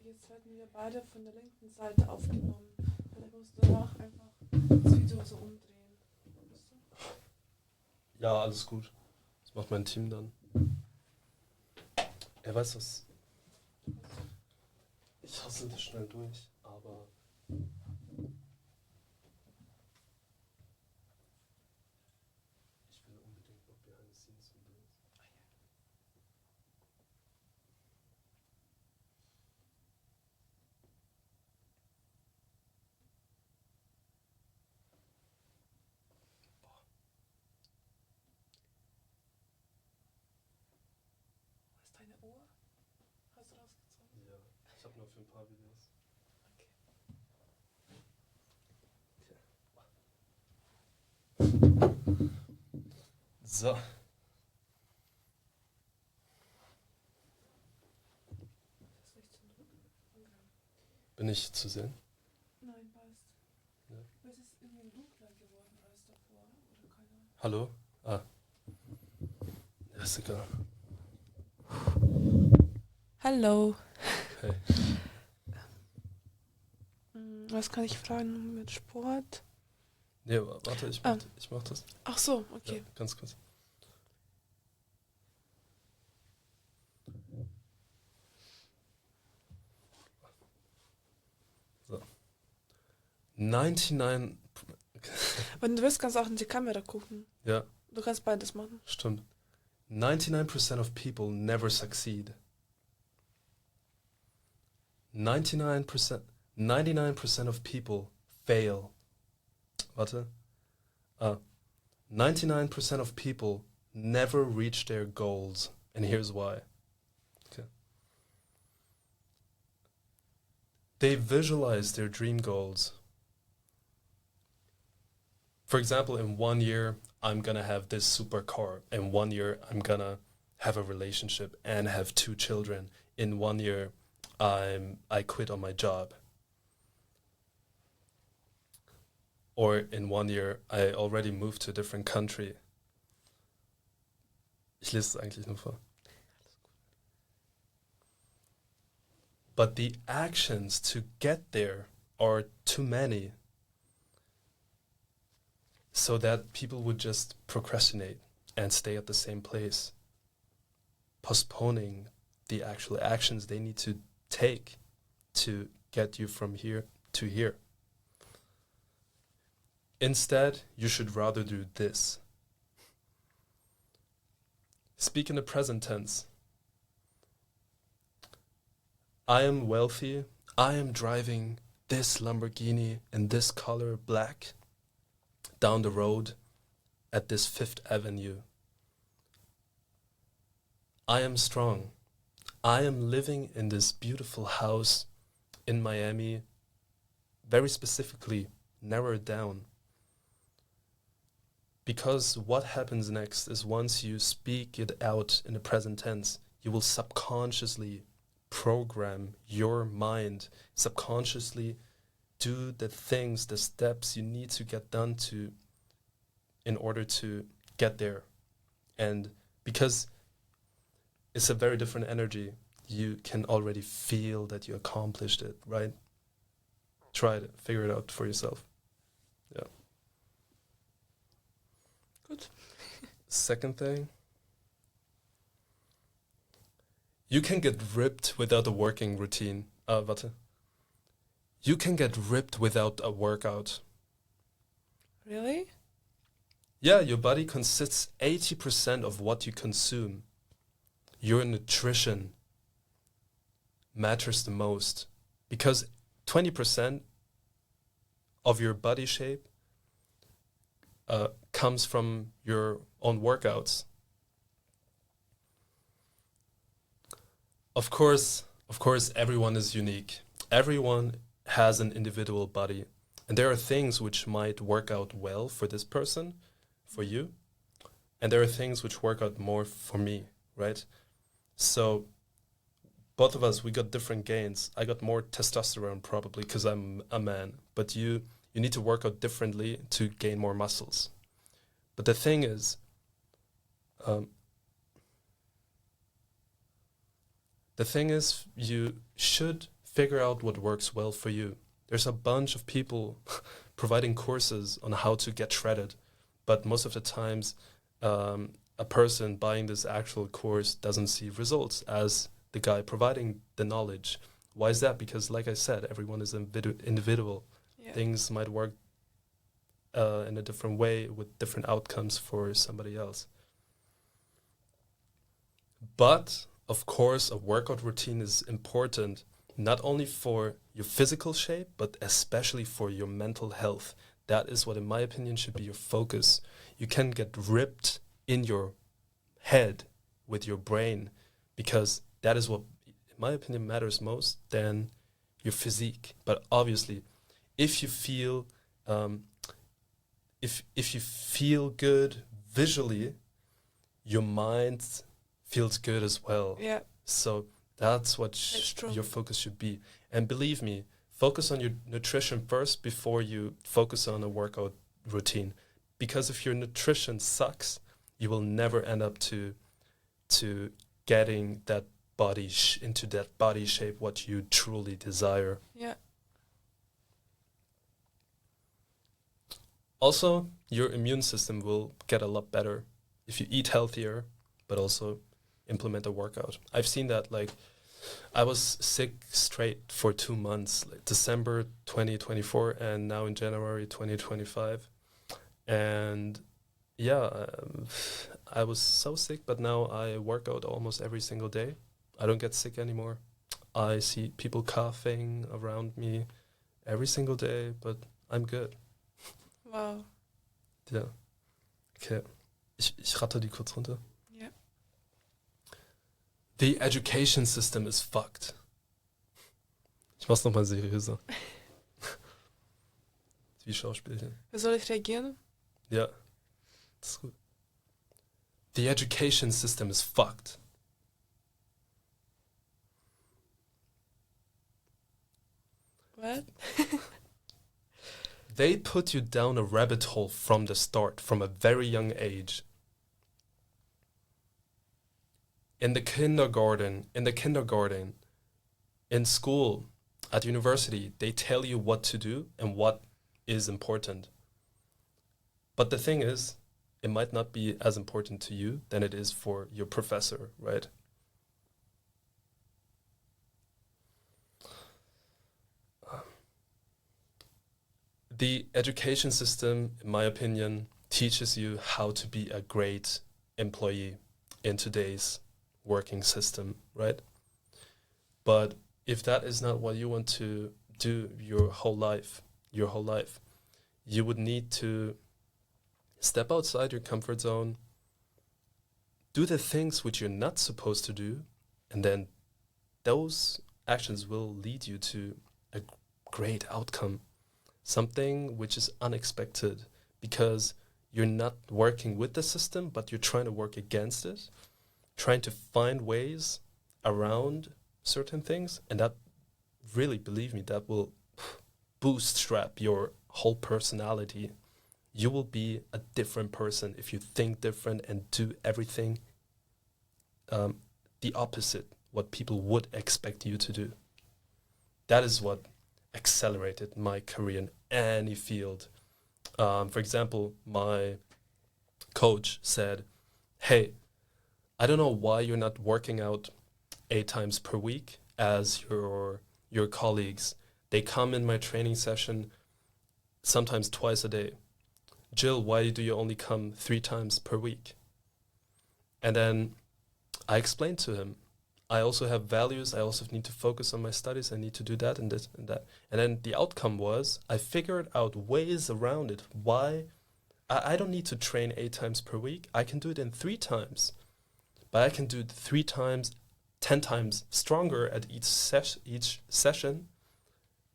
Jetzt werden wir beide von der linken Seite aufgenommen. Und ich muss danach einfach das Video so umdrehen. Weißt du? Ja, alles gut. Das macht mein Team dann. Er weiß was. Ich hasse das schnell durch, aber. Ich will unbedingt noch behind the scenes Videos. Wo ist deine Uhr? Hast du rausgezogen? Ja, ich habe nur für ein paar Videos. Okay. So. Das Licht zum Drücken. Okay. Bin ich zu sehen? Nein, passt. Ja. Es ist irgendwie dunkler geworden als davor. Oder keine Ahnung. Hallo? Ah. Ja, ist egal. Hallo. Hey. Was kann ich fragen mit Sport? Nee, warte, ich mach das. Ach so, okay. Ja, ganz kurz. So. 99. Wenn du willst, kannst du auch in die Kamera gucken. Ja, Du kannst beides machen. stimmt. 99% of people never succeed. 99% of people fail. Warte. 99% of people never reach their goals. And here's why. Okay. They visualize their dream goals. For example, in 1 year, I'm gonna have this supercar. In 1 year, I'm gonna have a relationship and have 2 children. In 1 year, I quit on my job. Or in 1 year, I already moved to a different country. Ich lese es eigentlich nur vor. But the actions to get there are too many, so that people would just procrastinate and stay at the same place, postponing the actual actions they need to take to get you from here to here. Instead, you should rather do this. Speak in the present tense. I am wealthy. I am driving this Lamborghini in this color, black, down the road at this 5th Avenue. I am strong. I am living in this beautiful house in Miami, very specifically, narrow it down. Because what happens next is once you speak it out in the present tense, you will subconsciously program your mind, subconsciously do the things, the steps you need to get done in order to get there. And because it's a very different energy, you can already feel that you accomplished it, right? Try it, figure it out for yourself. Yeah. Good. Second thing, you can get ripped without a working routine. Warte. You can get ripped without a workout. Really? Yeah, your body consists 80% of what you consume. Your nutrition matters the most because 20% of your body shape comes from your own workouts. Of course, everyone is unique. Everyone has an individual body. And there are things which might work out well for this person, for you. And there are things which work out more for me, right? So both of us, we got different gains. I got more testosterone probably because I'm a man. But you need to work out differently to gain more muscles. But the thing is, The thing is, you should figure out what works well for you. There's a bunch of people providing courses on how to get shredded, but most of the times a person buying this actual course doesn't see results as the guy providing the knowledge. Why is that? Because, like I said, everyone is individual. Yeah. Things might work in a different way with different outcomes for somebody else. But, of course, a workout routine is important, not only for your physical shape, but especially for your mental health. That is what, in my opinion, should be your focus. You can get ripped in your head with your brain, because that is what, in my opinion, matters most than your physique. But obviously, if you feel if you feel good visually, your mind feels good as well. Yeah. So that's what true. your focus should be. And believe me, focus on your nutrition first before you focus on a workout routine. Because if your nutrition sucks, you will never end up to getting that body into that body shape what you truly desire. Yeah. Also, your immune system will get a lot better if you eat healthier, but also implement a workout. I've seen that, like, I was sick straight for 2 months, like December 2024 and now in January 2025. And yeah, I was so sick, but now I work out almost every single day. I don't get sick anymore. I see people coughing around me every single day, but I'm good. Wow. Ja. Okay. Ich ratter die kurz runter. Yeah. The education system is fucked. Ich mach's nochmal seriöser. Wie Schauspielchen. Soll ich reagieren? Ja. Das ist gut. The education system is fucked. What? They put you down a rabbit hole from the start, from a very young age. In the kindergarten, in school, at university, they tell you what to do and what is important. But the thing is, it might not be as important to you than it is for your professor, right? The education system, in my opinion, teaches you how to be a great employee in today's working system, right? But if that is not what you want to do your whole life, you would need to step outside your comfort zone, do the things which you're not supposed to do, and then those actions will lead you to a great outcome. Something which is unexpected, because you're not working with the system, but you're trying to work against it, trying to find ways around certain things. And that, really, believe me, that will bootstrap your whole personality. You will be a different person if you think different and do everything the opposite, what people would expect you to do. That is what accelerated my career in any field. For example, my coach said, hey, I don't know why you're not working out 8 times per week as your colleagues. They come in my training session sometimes twice a day. Jill, why do you only come 3 times per week? And then I explained to him, I also have values. I also need to focus on my studies. I need to do that and this and that. And then the outcome was I figured out ways around it. Why? I don't need to train 8 times per week. I can do it in 3 times. But I can do it 3 times, 10 times stronger at each session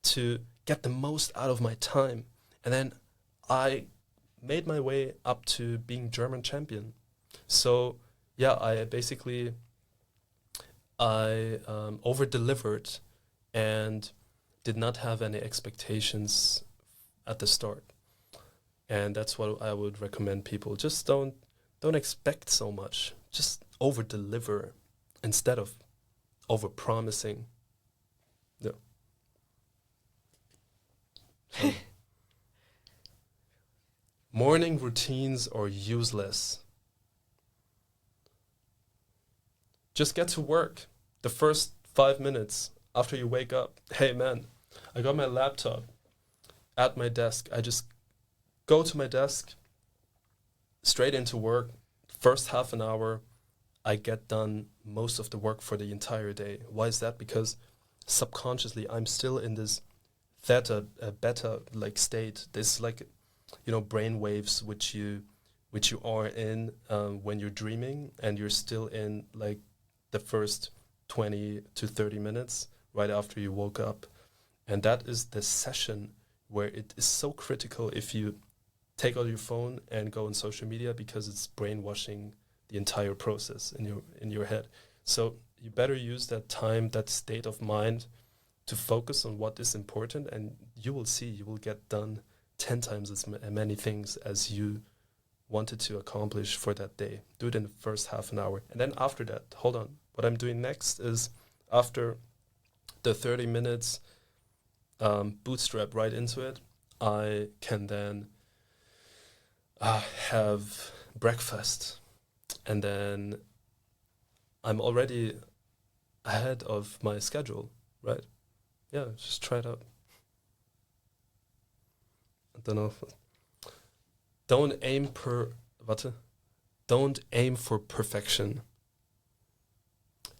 to get the most out of my time. And then I made my way up to being German champion. So yeah, I basically over-delivered and did not have any expectations at the start. And that's what I would recommend people. Just don't expect so much. Just over-deliver instead of over-promising. Yeah. So, morning routines are useless. Just get to work. The first 5 minutes after you wake up. Hey man, I got my laptop at my desk. I just go to my desk, straight into work. First half an hour, I get done most of the work for the entire day. Why is that? Because subconsciously I'm still in this theta, beta like state. This like, brain waves which you are in when you're dreaming, and you're still in like the first 20 to 30 minutes right after you woke up. And that is the session where it is so critical if you take out your phone and go on social media, because it's brainwashing the entire process in your head. So you better use that time, that state of mind, to focus on what is important, and you will see you will get done 10 times as many things as you wanted to accomplish for that day. Do it in the first half an hour. And then after that, hold on, what I'm doing next is, after the 30 minutes bootstrap right into it, I can then have breakfast, and then I'm already ahead of my schedule, right? Yeah, just try it out. I don't know. Don't aim for perfection.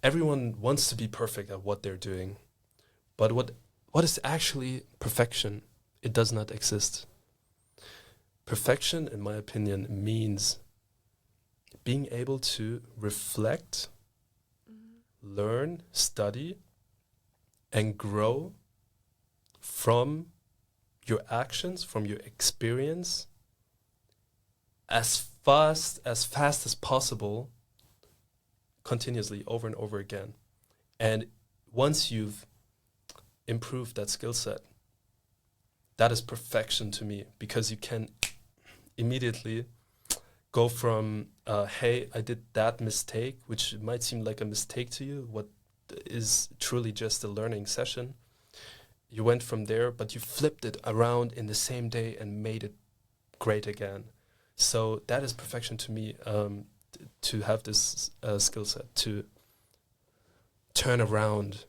Everyone wants to be perfect at what they're doing, but what is actually perfection? It does not exist. Perfection, in my opinion, means being able to reflect, learn, study, and grow from your actions, from your experience, as fast as possible, continuously, over and over again. And once you've improved that skill set, that is perfection to me, because you can immediately go from, hey, I did that mistake, which might seem like a mistake to you, what is truly just a learning session. You went from there, but you flipped it around in the same day and made it great again. So that is perfection to me, to have this skill set, to turn around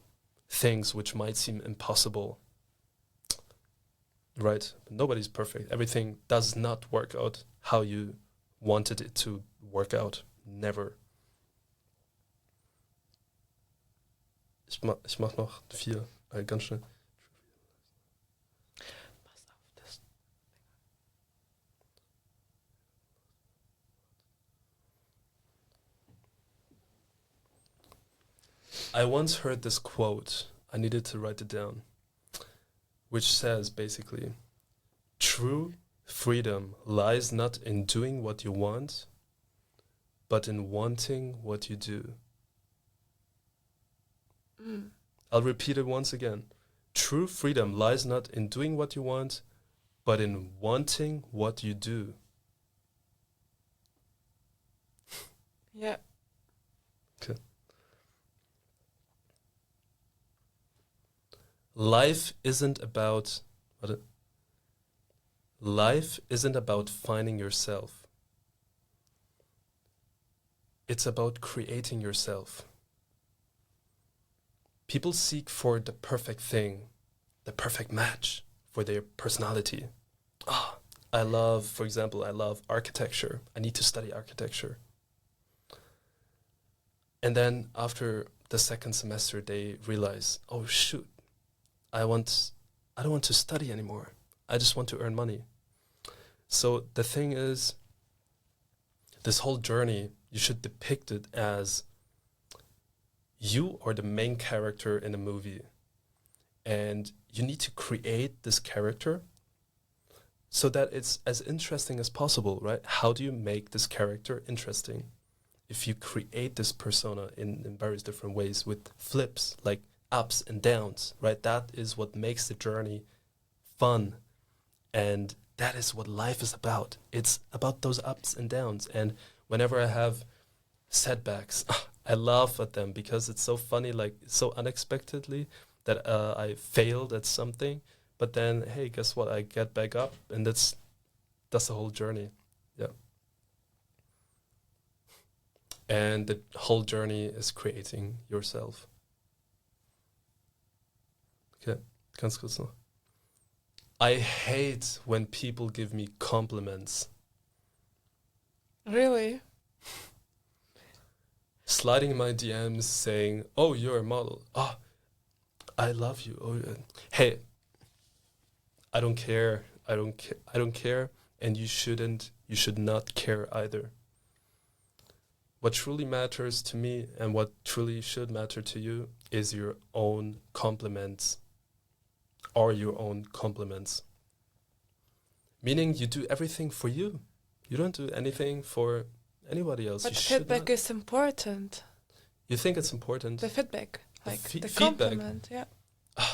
things which might seem impossible. Right? Nobody's perfect. Everything does not work out how you wanted it to work out. Never. Ich mach noch 4. Ganz schnell. I once heard this quote. I needed to write it down, which says basically, true freedom lies not in doing what you want, but in wanting what you do. I'll repeat it once again. True freedom lies not in doing what you want, but in wanting what you do. Yeah. Okay. Life isn't about finding yourself. It's about creating yourself. People seek for the perfect thing, the perfect match for their personality. For example, I love architecture. I need to study architecture. And then after the second semester, they realize, oh shoot, I don't want to study anymore. I just want to earn money. So the thing is, this whole journey, you should depict it as you are the main character in a movie, and you need to create this character so that it's as interesting as possible, right? How do you make this character interesting? If you create this persona in various different ways with flips, like ups and downs, right? That is what makes the journey fun. And that is what life is about. It's about those ups and downs. And whenever I have setbacks, I laugh at them because it's so funny, like so unexpectedly that I failed at something, but then hey, guess what? I get back up, and that's the whole journey. Yeah. And the whole journey is creating yourself. Okay, ganz kurz noch. I hate when people give me compliments. Really? Sliding in my DMs saying, "Oh, you're a model. Oh, I love you. Oh, hey, I don't care. I don't care, and you shouldn't. You should not care either. What truly matters to me and what truly should matter to you is your own compliments, or your own compliments. Meaning you do everything for you. You don't do anything for anybody else. But You should feedback not. is important. You think it's important? The feedback, The like the feedback. compliment, yeah.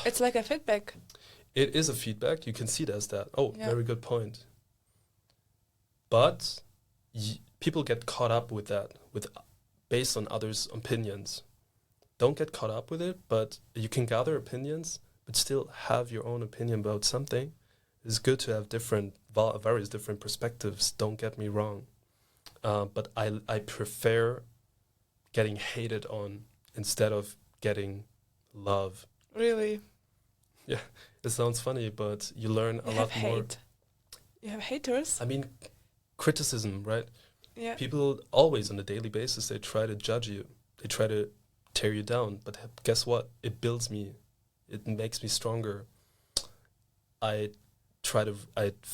It's like a feedback. It is a feedback. You can see it as that. Oh, Yeah. very good point. But people get caught up with that, based on others' opinions. Don't get caught up with it, but you can gather opinions, but still have your own opinion about something. It's good to have various different perspectives. Don't get me wrong, but I prefer getting hated on instead of getting love. Really. Yeah, it sounds funny, but you learn a You lot have more. hate. You have haters. I mean, criticism, right? Yeah. People always on a daily basis, they try to judge you. They try to tear you down. But guess what? It builds me. It makes me stronger. I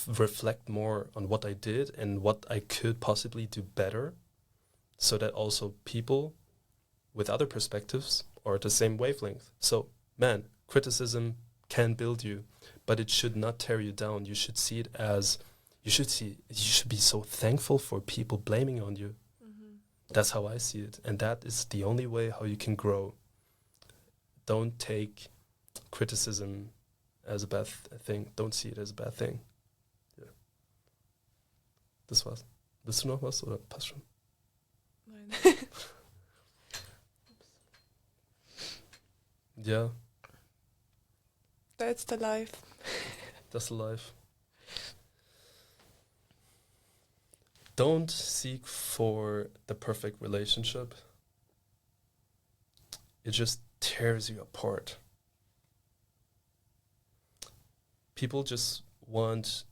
reflect more on what I did and what I could possibly do better, so that also people with other perspectives are at the same wavelength. So, man, criticism can build you, but it should not tear you down. You should see it as, you should be so thankful for people blaming on you. Mm-hmm. That's how I see it. And that is the only way how you can grow. Don't take criticism as a bad thing. Don't see it as a bad thing. Ja. Das war's. Willst du noch was oder passt schon? Nein. Ja, That's the life. that's life. Don't seek for the perfect relationship. It just tears you apart. People just want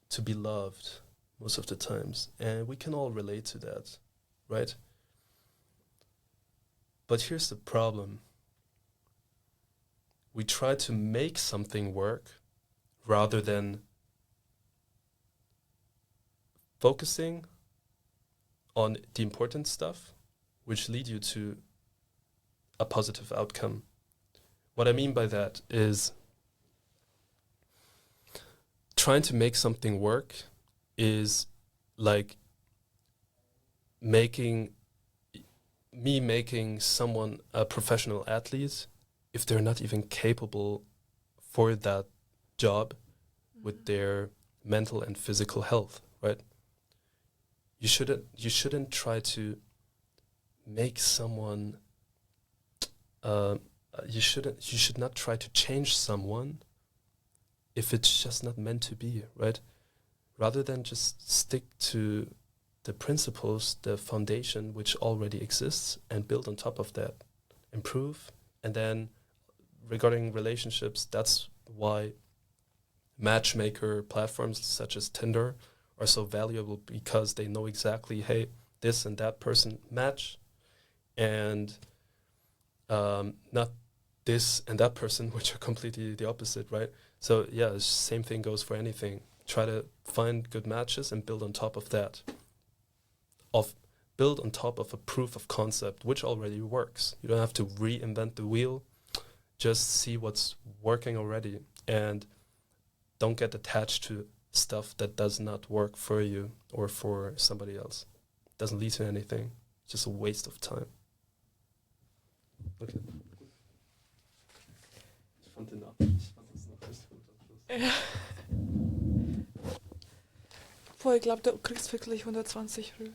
to be loved most of the times, and we can all relate to that, right? But here's the problem. We try to make something work rather than focusing on the important stuff, which lead you to a positive outcome. What I mean by that is trying to make something work is like making someone a professional athlete if they're not even capable for that job with their mental and physical health, right? You shouldn't try to make someone you should not try to change someone if it's just not meant to be, right? Rather than just stick to the principles, the foundation which already exists, and build on top of that, improve. And then regarding relationships, that's why matchmaker platforms such as Tinder are so valuable, because they know exactly, hey, this and that person match, and not this and that person, which are completely the opposite, right? So yeah, the same thing goes for anything. Try to find good matches and build on top of that. Build on top of a proof of concept which already works. You don't have to reinvent the wheel. Just see what's working already, and don't get attached to stuff that does not work for you or for somebody else. Doesn't lead to anything. It's just a waste of time. Okay. Ich fand das noch richtig gut am Schluss. Ja. Boah, ich glaube, du kriegst wirklich 120 Reviews.